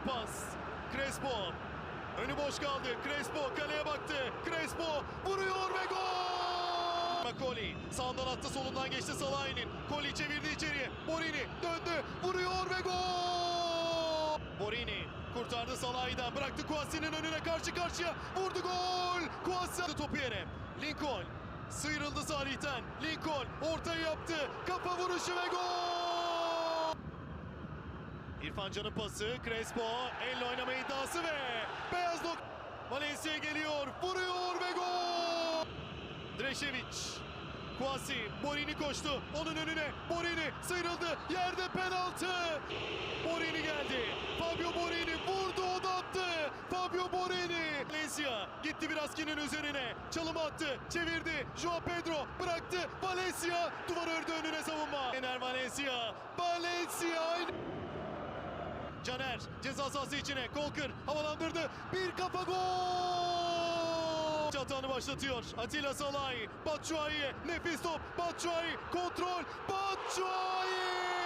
pas. Crespo. Önü boş kaldı. Crespo kaleye baktı. Crespo vuruyor ve gol! Koli sağdan attı, solundan geçti Salah'ın. Koli çevirdi içeriye. Borini döndü. Vuruyor ve gol! Borini kurtardı Salah'dan. Bıraktı Kouassi'nin önüne, karşı karşıya. Vurdu, gol! Kouassi topu yere. Lincoln sıyrıldı Salih'ten. Lincoln ortayı yaptı. Kafa vuruşu ve gol! İrfan Can'ın pası. Crespo elle oynama iddiası ve beyaz nok. Valencia geliyor. Vuruyor ve gol! Dreşević. Kouassi. Borini koştu. Onun önüne. Borini sıyrıldı. Yerde penaltı. Borini geldi. Fabio Borini vurdu, o da attı. Fabio Borini. Valencia gitti Viraski'nin üzerine. Çalım attı. Çevirdi. Joao Pedro bıraktı. Valencia duvar ördü, önüne savunma. Ener Valencia. Valencia. Caner ceza sahası içine. Kolkır havalandırdı. Bir kafa, gol! Çatağını başlatıyor. Atilla Salay. Batshuayi. Nefis top. Batshuayi. Kontrol. Batshuayi!